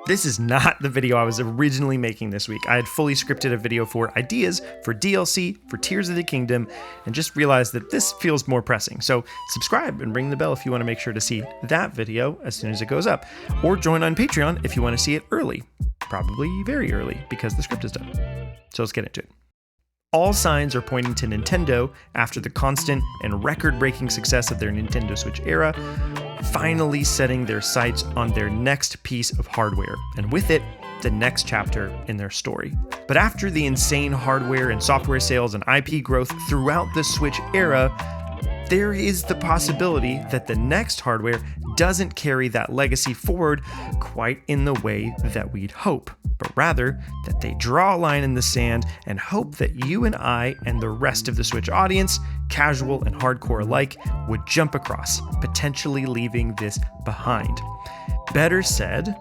This is not the video I was originally making this week. I had fully scripted a video for ideas for DLC for Tears of the Kingdom and just realized that this feels more pressing. So subscribe and ring the bell if you want to make sure to see that video as soon as it goes up. Or join on Patreon if you want to see it early. Probably very early because the script is done. So let's get into it. All signs are pointing to Nintendo, after the constant and record-breaking success of their Nintendo Switch era, finally setting their sights on their next piece of hardware, and with it, the next chapter in their story. But after the insane hardware and software sales and IP growth throughout the Switch era, there is the possibility that the next hardware doesn't carry that legacy forward quite in the way that we'd hope, but rather that they draw a line in the sand and hope that you and I and the rest of the Switch audience, casual and hardcore alike, would jump across, potentially leaving this behind. Better said,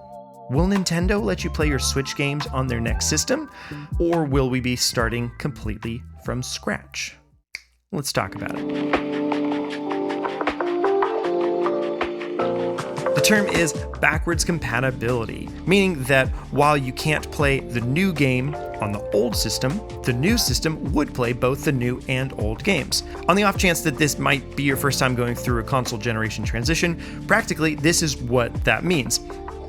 will Nintendo let you play your Switch games on their next system, or will we be starting completely from scratch? Let's talk about it. The term is backwards compatibility, meaning that while you can't play the new game on the old system, the new system would play both the new and old games. On the off chance that this might be your first time going through a console generation transition, practically this is what that means.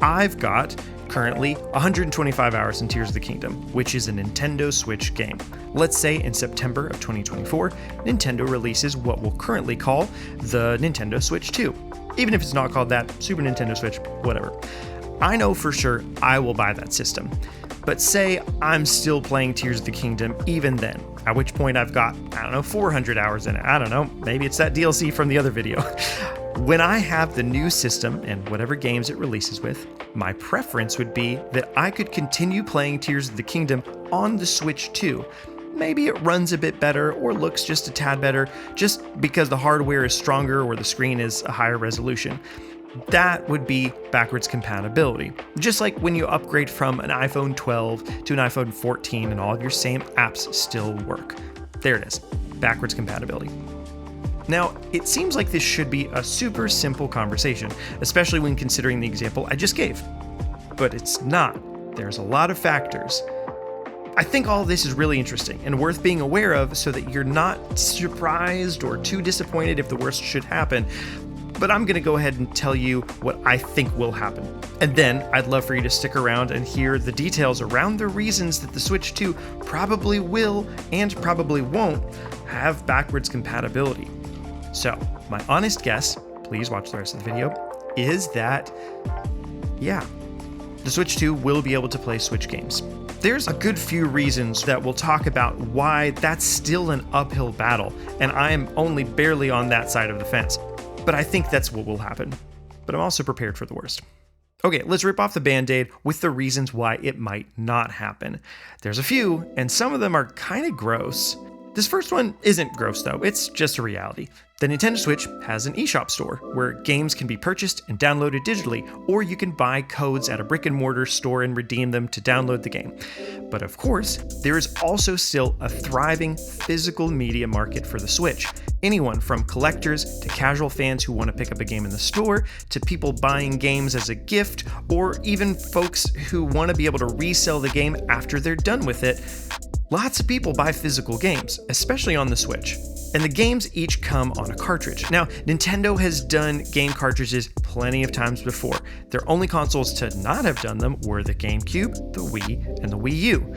I've got currently 125 hours in Tears of the Kingdom, which is a Nintendo Switch game. Let's say in September of 2024, Nintendo releases what we'll currently call the Nintendo Switch 2. Even if it's not called that, Super Nintendo Switch, whatever. I know for sure I will buy that system. But say I'm still playing Tears of the Kingdom even then, at which point I've got, 400 hours in it. I don't know, maybe it's that DLC from the other video. When I have the new system and whatever games it releases with, my preference would be that I could continue playing Tears of the Kingdom on the Switch 2. Maybe it runs a bit better or looks just a tad better, just because the hardware is stronger or the screen is a higher resolution. That would be backwards compatibility. Just like when you upgrade from an iPhone 12 to an iPhone 14 and all of your same apps still work. There it is, backwards compatibility. Now, it seems like this should be a super simple conversation, especially when considering the example I just gave. But it's not. There's a lot of factors. I think all of this is really interesting and worth being aware of so that you're not surprised or too disappointed if the worst should happen. But I'm going to go ahead and tell you what I think will happen. And then I'd love for you to stick around and hear the details around the reasons that the Switch 2 probably will and probably won't have backwards compatibility. So, my honest guess, please watch the rest of the video, is that, the Switch 2 will be able to play Switch games. There's a good few reasons that we'll talk about why that's still an uphill battle, and I am only barely on that side of the fence. But I think that's what will happen. But I'm also prepared for the worst. Okay, let's rip off the Band-Aid with the reasons why it might not happen. There's a few, and some of them are kind of gross. This first one isn't gross though, it's just a reality. The Nintendo Switch has an eShop store where games can be purchased and downloaded digitally, or you can buy codes at a brick and mortar store and redeem them to download the game. But of course, there is also still a thriving physical media market for the Switch. Anyone from collectors to casual fans who want to pick up a game in the store, to people buying games as a gift, or even folks who want to be able to resell the game after they're done with it. Lots of people buy physical games, especially on the Switch. And the games each come on a cartridge. Now, Nintendo has done game cartridges plenty of times before. Their only consoles to not have done them were the GameCube, the Wii, and the Wii U.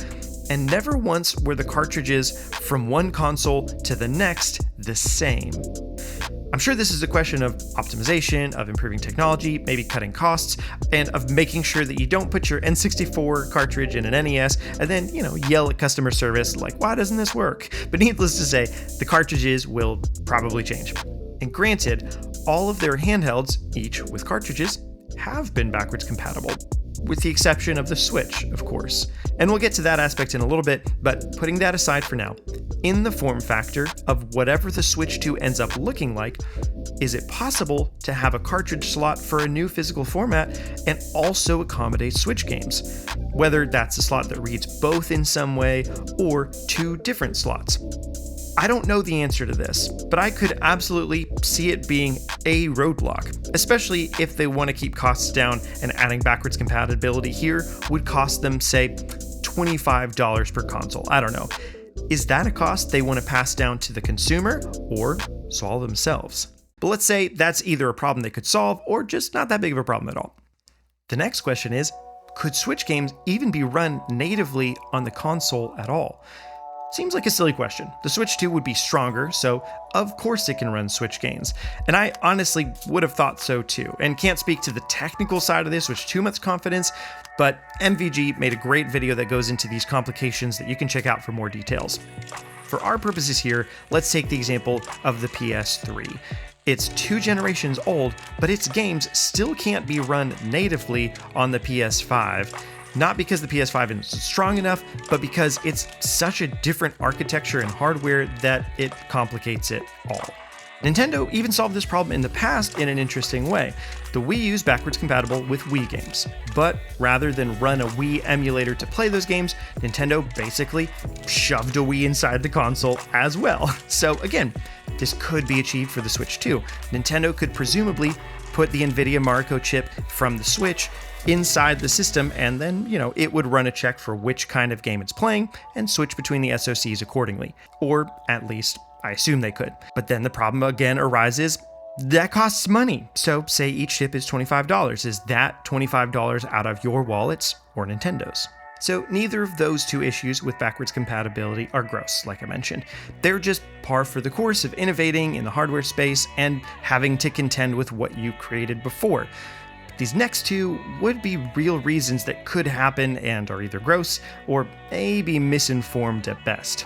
And never once were the cartridges from one console to the next the same. I'm sure this is a question of optimization, of improving technology, maybe cutting costs, and of making sure that you don't put your N64 cartridge in an NES and then, yell at customer service like, why doesn't this work? But needless to say, the cartridges will probably change. And granted, all of their handhelds, each with cartridges, have been backwards compatible, with the exception of the Switch, of course. And we'll get to that aspect in a little bit, but putting that aside for now, in the form factor of whatever the Switch 2 ends up looking like, is it possible to have a cartridge slot for a new physical format and also accommodate Switch games? Whether that's a slot that reads both in some way or two different slots. I don't know the answer to this, but I could absolutely see it being a roadblock, especially if they want to keep costs down, and adding backwards compatibility here would cost them, say, $25 per console. I don't know. Is that a cost they want to pass down to the consumer or solve themselves? But let's say that's either a problem they could solve or just not that big of a problem at all. The next question is, could Switch games even be run natively on the console at all? Seems like a silly question. The Switch 2 would be stronger, so of course it can run Switch games. And I honestly would have thought so too, and can't speak to the technical side of this with too much confidence, but MVG made a great video that goes into these complications that you can check out for more details. For our purposes here, let's take the example of the PS3. It's 2 generations old, but its games still can't be run natively on the PS5. Not because the PS5 isn't strong enough, but because it's such a different architecture and hardware that it complicates it all. Nintendo even solved this problem in the past in an interesting way. The Wii U's backwards compatible with Wii games, but rather than run a Wii emulator to play those games, Nintendo basically shoved a Wii inside the console as well. So again, this could be achieved for the Switch too. Nintendo could presumably put the NVIDIA Marco chip from the Switch inside the system, and then, it would run a check for which kind of game it's playing and switch between the SoCs accordingly. Or at least, I assume they could. But then the problem again arises, that costs money. So say each chip is $25. Is that $25 out of your wallets or Nintendo's? So neither of those two issues with backwards compatibility are gross, like I mentioned. They're just par for the course of innovating in the hardware space and having to contend with what you created before. These next two would be real reasons that could happen and are either gross or maybe misinformed at best.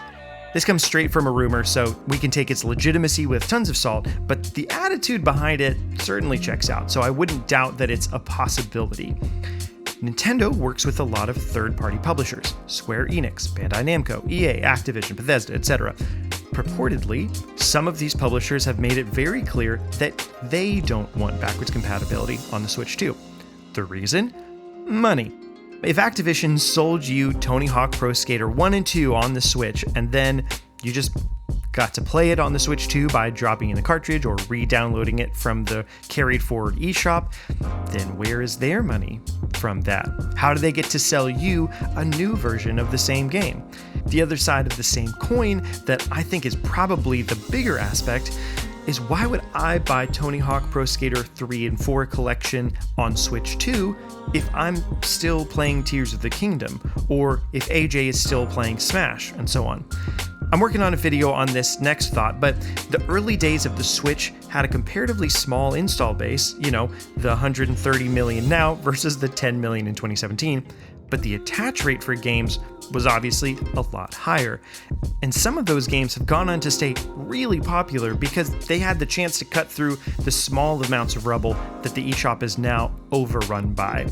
This comes straight from a rumor, so we can take its legitimacy with tons of salt, but the attitude behind it certainly checks out, so I wouldn't doubt that it's a possibility. Nintendo works with a lot of third-party publishers: Square Enix, Bandai Namco, EA, Activision, Bethesda, etc. Purportedly, some of these publishers have made it very clear that they don't want backwards compatibility on the Switch 2. The reason? Money. If Activision sold you Tony Hawk Pro Skater 1 and 2 on the Switch, and then you just got to play it on the Switch 2 by dropping in the cartridge or re-downloading it from the carried forward eShop, then where is their money from that? How do they get to sell you a new version of the same game? The other side of the same coin that I think is probably the bigger aspect is, why would I buy Tony Hawk Pro Skater 3 and 4 collection on Switch 2 if I'm still playing Tears of the Kingdom, or if AJ is still playing Smash, and so on? I'm working on a video on this next thought, but the early days of the Switch had a comparatively small install base, the 130 million now versus the 10 million in 2017, but the attach rate for games was obviously a lot higher. And some of those games have gone on to stay really popular because they had the chance to cut through the small amounts of rubble that the eShop is now overrun by.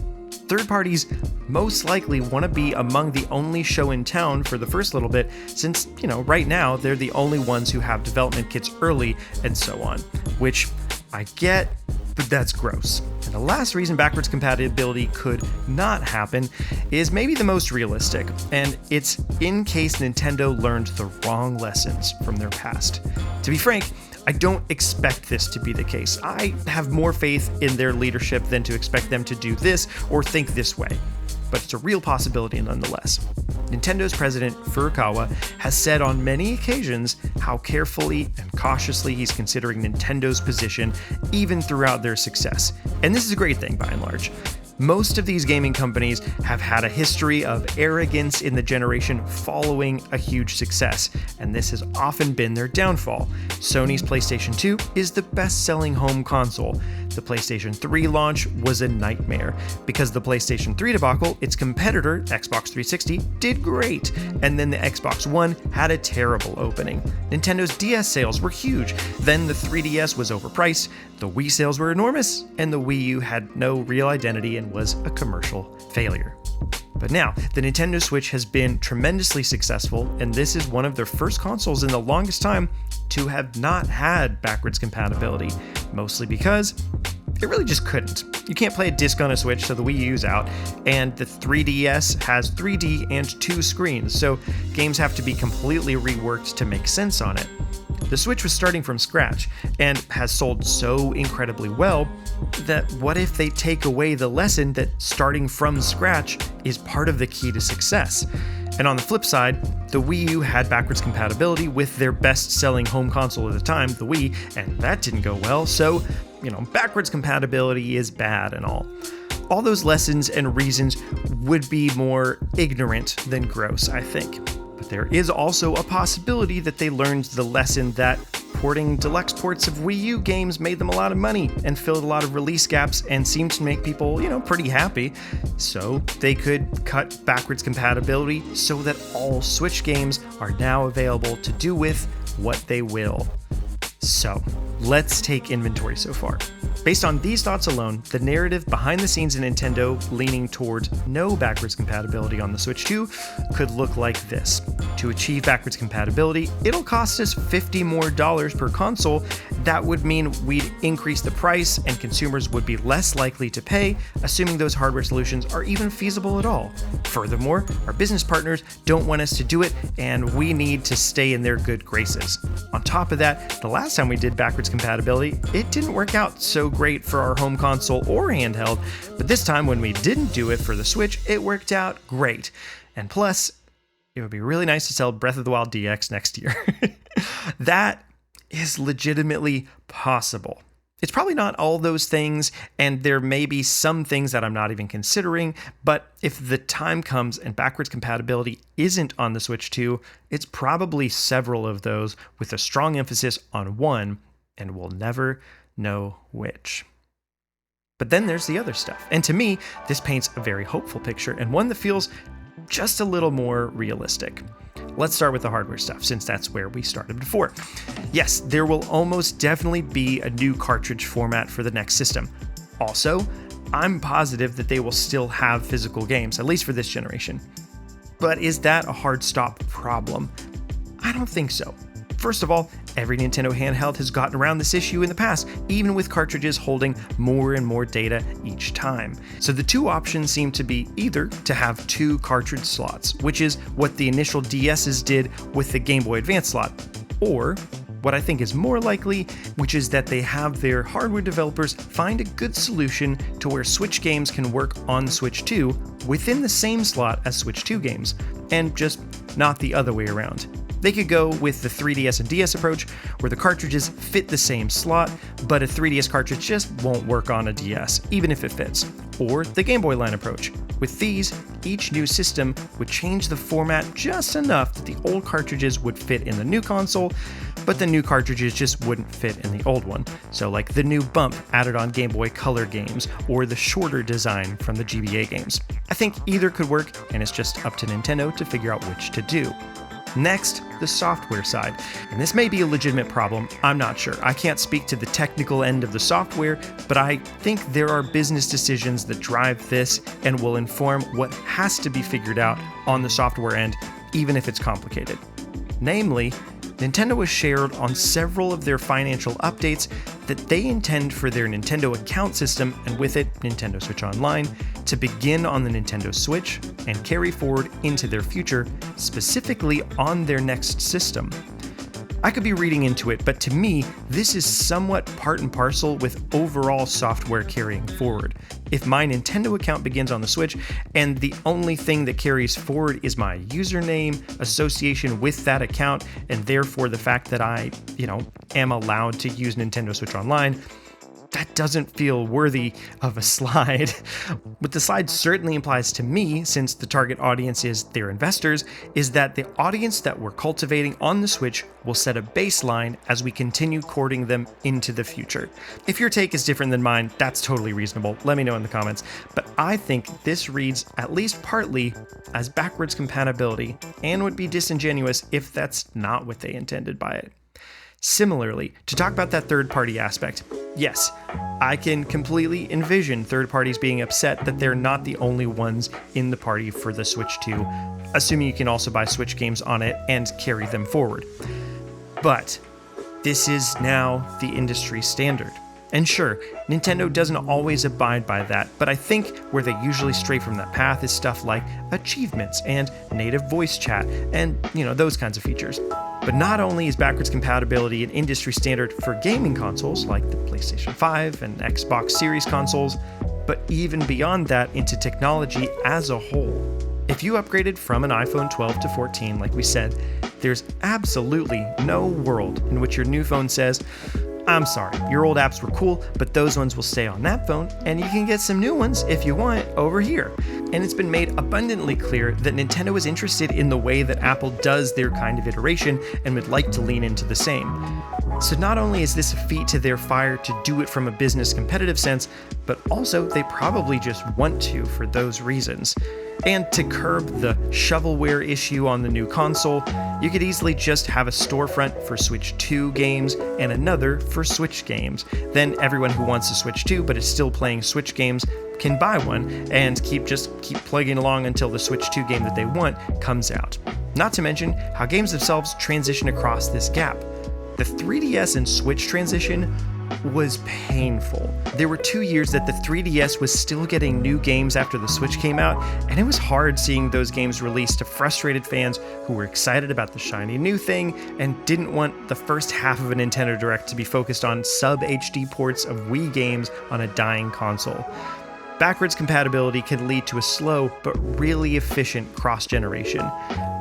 Third parties most likely want to be among the only show in town for the first little bit, since, right now they're the only ones who have development kits early and so on, which I get, but that's gross. And the last reason backwards compatibility could not happen is maybe the most realistic, and it's in case Nintendo learned the wrong lessons from their past. To be frank, I don't expect this to be the case. I have more faith in their leadership than to expect them to do this or think this way. But it's a real possibility nonetheless. Nintendo's president, Furukawa, has said on many occasions how carefully and cautiously he's considering Nintendo's position even throughout their success. And this is a great thing by and large. Most of these gaming companies have had a history of arrogance in the generation following a huge success, and this has often been their downfall. Sony's PlayStation 2 is the best-selling home console. The PlayStation 3 launch was a nightmare. Because the PlayStation 3 debacle, its competitor, Xbox 360, did great, and then the Xbox One had a terrible opening. Nintendo's DS sales were huge, then the 3DS was overpriced, the Wii sales were enormous, and the Wii U had no real identity and was a commercial failure. But now, the Nintendo Switch has been tremendously successful, and this is one of their first consoles in the longest time to have not had backwards compatibility, mostly because It really just couldn't. You can't play a disc on a Switch, so the Wii U's out, and the 3DS has 3D and 2 screens, so games have to be completely reworked to make sense on it. The Switch was starting from scratch, and has sold so incredibly well that what if they take away the lesson that starting from scratch is part of the key to success? And on the flip side, the Wii U had backwards compatibility with their best-selling home console at the time, the Wii, and that didn't go well, so, backwards compatibility is bad and all. All those lessons and reasons would be more ignorant than gross, I think. But there is also a possibility that they learned the lesson that porting deluxe ports of Wii U games made them a lot of money and filled a lot of release gaps and seemed to make people, pretty happy. So they could cut backwards compatibility so that all Switch games are now available to do with what they will. So let's take inventory so far. Based on these thoughts alone, the narrative behind the scenes in Nintendo leaning towards no backwards compatibility on the Switch 2 could look like this. To achieve backwards compatibility, it'll cost us $50 more per console. That would mean we'd increase the price and consumers would be less likely to pay, assuming those hardware solutions are even feasible at all. Furthermore, our business partners don't want us to do it, and we need to stay in their good graces. On top of that, the last time we did backwards compatibility, it didn't work out so great for our home console or handheld, but this time when we didn't do it for the Switch, it worked out great. And plus, it would be really nice to sell Breath of the Wild DX next year. That is legitimately possible. It's probably not all those things, and there may be some things that I'm not even considering, but if the time comes and backwards compatibility isn't on the Switch 2, it's probably several of those with a strong emphasis on one, and we'll never know which. But then there's the other stuff, and to me, this paints a very hopeful picture, and one that feels just a little more realistic. Let's start with the hardware stuff, since that's where we started before. Yes, there will almost definitely be a new cartridge format for the next system. Also, I'm positive that they will still have physical games, at least for this generation. But is that a hard stop problem? I don't think so. First of all, every Nintendo handheld has gotten around this issue in the past, even with cartridges holding more and more data each time. So the two options seem to be either to have 2 cartridge slots, which is what the initial DS's did with the Game Boy Advance slot, or what I think is more likely, which is that they have their hardware developers find a good solution to where Switch games can work on Switch 2 within the same slot as Switch 2 games, and just not the other way around. They could go with the 3DS and DS approach, where the cartridges fit the same slot, but a 3DS cartridge just won't work on a DS, even if it fits. Or the Game Boy line approach. With these, each new system would change the format just enough that the old cartridges would fit in the new console, but the new cartridges just wouldn't fit in the old one. So like the new bump added on Game Boy Color games, or the shorter design from the GBA games. I think either could work, and it's just up to Nintendo to figure out which to do. Next, the software side. And this may be a legitimate problem, I'm not sure. I can't speak to the technical end of the software, but I think there are business decisions that drive this and will inform what has to be figured out on the software end, even if it's complicated. Namely, Nintendo has shared on several of their financial updates that they intend for their Nintendo account system, and with it, Nintendo Switch Online, to begin on the Nintendo Switch and carry forward into their future, specifically on their next system. I could be reading into it, but to me, this is somewhat part and parcel with overall software carrying forward. If my Nintendo account begins on the Switch, and the only thing that carries forward is my username, association with that account, and therefore the fact that I, am allowed to use Nintendo Switch Online, that doesn't feel worthy of a slide. What the slide certainly implies to me, since the target audience is their investors, is that the audience that we're cultivating on the Switch will set a baseline as we continue courting them into the future. If your take is different than mine, that's totally reasonable. Let me know in the comments. But I think this reads, at least partly, as backwards compatibility, and would be disingenuous if that's not what they intended by it. Similarly, to talk about that third-party aspect, yes, I can completely envision third parties being upset that they're not the only ones in the party for the Switch 2, assuming you can also buy Switch games on it and carry them forward. But this is now the industry standard. And sure, Nintendo doesn't always abide by that, but I think where they usually stray from that path is stuff like achievements and native voice chat and, those kinds of features. But not only is backwards compatibility an industry standard for gaming consoles like the PlayStation 5 and Xbox Series consoles, but even beyond that into technology as a whole. If you upgraded from an iPhone 12 to 14, like we said, there's absolutely no world in which your new phone says, "I'm sorry, your old apps were cool, but those ones will stay on that phone, and you can get some new ones if you want over here." And it's been made abundantly clear that Nintendo is interested in the way that Apple does their kind of iteration and would like to lean into the same. So not only is this a feat to their fire to do it from a business competitive sense, but also they probably just want to for those reasons. And to curb the shovelware issue on the new console, you could easily just have a storefront for Switch 2 games and another for Switch games. Then everyone who wants a Switch 2 but is still playing Switch games can buy one and keep plugging along until the Switch 2 game that they want comes out. Not to mention how games themselves transition across this gap. The 3DS and Switch transition was painful. There were 2 years that the 3DS was still getting new games after the Switch came out, and it was hard seeing those games released to frustrated fans who were excited about the shiny new thing and didn't want the first half of a Nintendo Direct to be focused on sub-HD ports of Wii games on a dying console. Backwards compatibility can lead to a slow but really efficient cross-generation.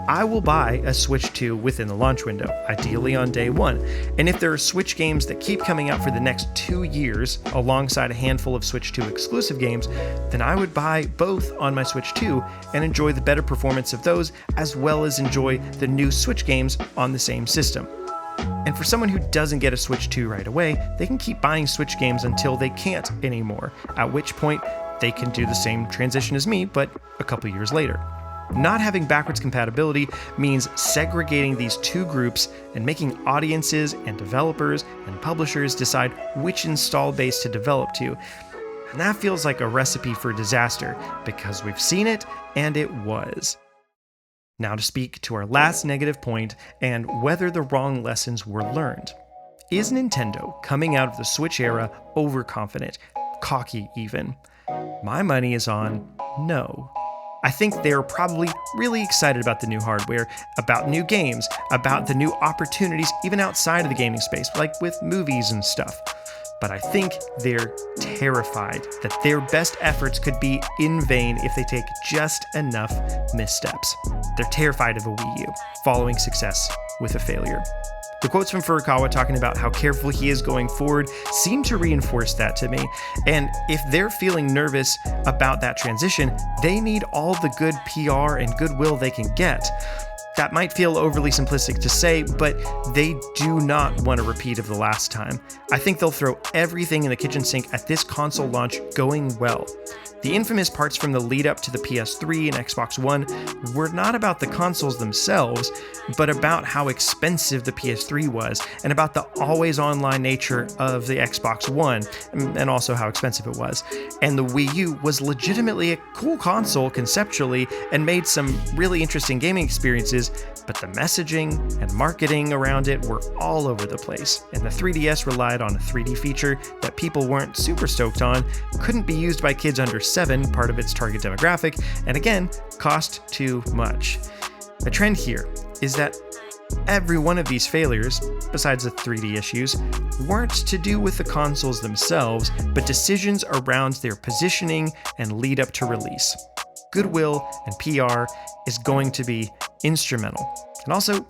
I will buy a Switch 2 within the launch window, ideally on day one, and if there are Switch games that keep coming out for the next 2 years alongside a handful of Switch 2 exclusive games, then I would buy both on my Switch 2 and enjoy the better performance of those as well as enjoy the new Switch games on the same system. And for someone who doesn't get a Switch 2 right away, they can keep buying Switch games until they can't anymore, at which point they can do the same transition as me, but a couple years later. Not having backwards compatibility means segregating these two groups and making audiences and developers and publishers decide which install base to develop to. And that feels like a recipe for disaster, because we've seen it, and it was. Now to speak to our last negative point and whether the wrong lessons were learned. Is Nintendo coming out of the Switch era overconfident, cocky even? My money is on no. I think they're probably really excited about the new hardware, about new games, about the new opportunities even outside of the gaming space, like with movies and stuff. But I think they're terrified that their best efforts could be in vain if they take just enough missteps. They're terrified of a Wii U, following success with a failure. The quotes from Furukawa talking about how careful he is going forward seem to reinforce that to me. And if they're feeling nervous about that transition, they need all the good PR and goodwill they can get. That might feel overly simplistic to say, but they do not want a repeat of the last time. I think they'll throw everything in the kitchen sink at this console launch going well. The infamous parts from the lead up to the PS3 and Xbox One were not about the consoles themselves, but about how expensive the PS3 was, and about the always online nature of the Xbox One, and also how expensive it was. And the Wii U was legitimately a cool console conceptually, and made some really interesting gaming experiences, but the messaging and marketing around it were all over the place, and the 3DS relied on a 3D feature that people weren't super stoked on, couldn't be used by kids under 7, part of its target demographic, and again, cost too much. The trend here is that every one of these failures, besides the 3D issues, weren't to do with the consoles themselves, but decisions around their positioning and lead up to release. Goodwill and PR is going to be instrumental. And also,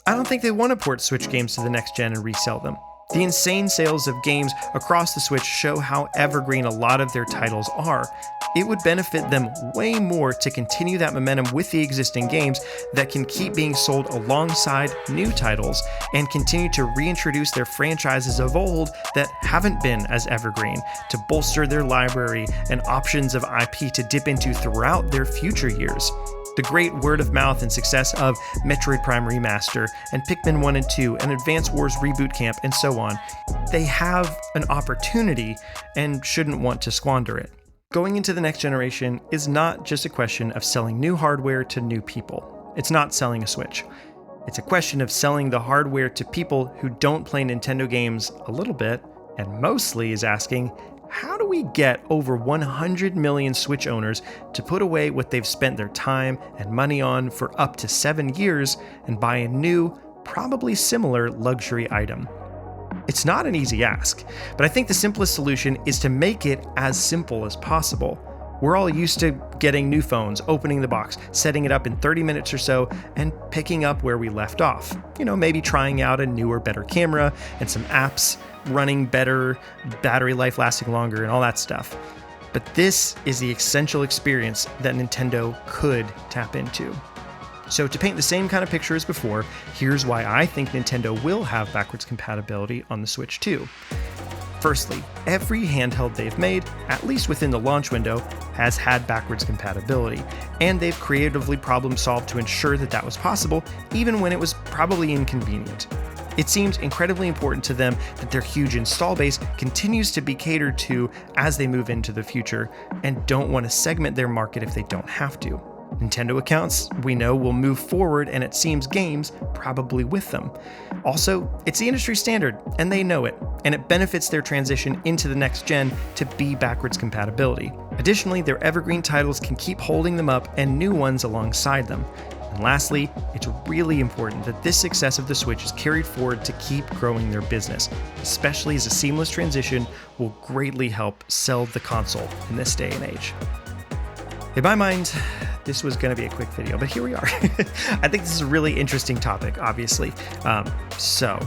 I don't think they want to port Switch games to the next gen and resell them. The insane sales of games across the Switch show how evergreen a lot of their titles are. It would benefit them way more to continue that momentum with the existing games that can keep being sold alongside new titles and continue to reintroduce their franchises of old that haven't been as evergreen, to bolster their library and options of IP to dip into throughout their future years. The great word of mouth and success of Metroid Prime Remaster and Pikmin 1 and 2 and Advance Wars Reboot Camp and so on. They have an opportunity and shouldn't want to squander it. Going into the next generation is not just a question of selling new hardware to new people. It's not selling a Switch. It's a question of selling the hardware to people who don't play Nintendo games a little bit and mostly is asking, how do we get over 100 million Switch owners to put away what they've spent their time and money on for up to 7 years and buy a new, probably similar luxury item? It's not an easy ask, but I think the simplest solution is to make it as simple as possible. We're all used to getting new phones, opening the box, setting it up in 30 minutes or so, and picking up where we left off. Maybe trying out a newer, better camera and some apps running better, battery life lasting longer, and all that stuff. But this is the essential experience that Nintendo could tap into. So to paint the same kind of picture as before, here's why I think Nintendo will have backwards compatibility on the Switch 2. Firstly, every handheld they've made, at least within the launch window, has had backwards compatibility, and they've creatively problem solved to ensure that that was possible, even when it was probably inconvenient. It seems incredibly important to them that their huge install base continues to be catered to as they move into the future, and don't want to segment their market if they don't have to. Nintendo accounts, we know, will move forward, and it seems games probably with them. Also, it's the industry standard, and they know it, and it benefits their transition into the next gen to be backwards compatibility. Additionally, their evergreen titles can keep holding them up and new ones alongside them. And lastly, it's really important that this success of the Switch is carried forward to keep growing their business, especially as a seamless transition will greatly help sell the console in this day and age. In my mind, this was going to be a quick video, but here we are. I think this is a really interesting topic, obviously. So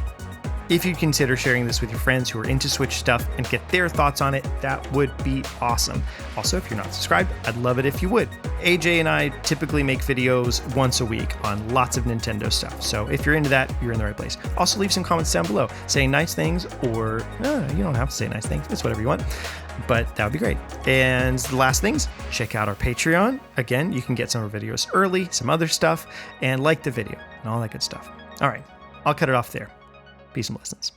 if you'd consider sharing this with your friends who are into Switch stuff and get their thoughts on it, that would be awesome. Also, if you're not subscribed, I'd love it if you would. AJ and I typically make videos once a week on lots of Nintendo stuff. So if you're into that, you're in the right place. Also, leave some comments down below saying nice things, or you don't have to say nice things. It's whatever you want. But that would be great. And the last things, check out our Patreon. Again, you can get some of our videos early, some other stuff, and like the video and all that good stuff. All right, I'll cut it off there. Peace and blessings.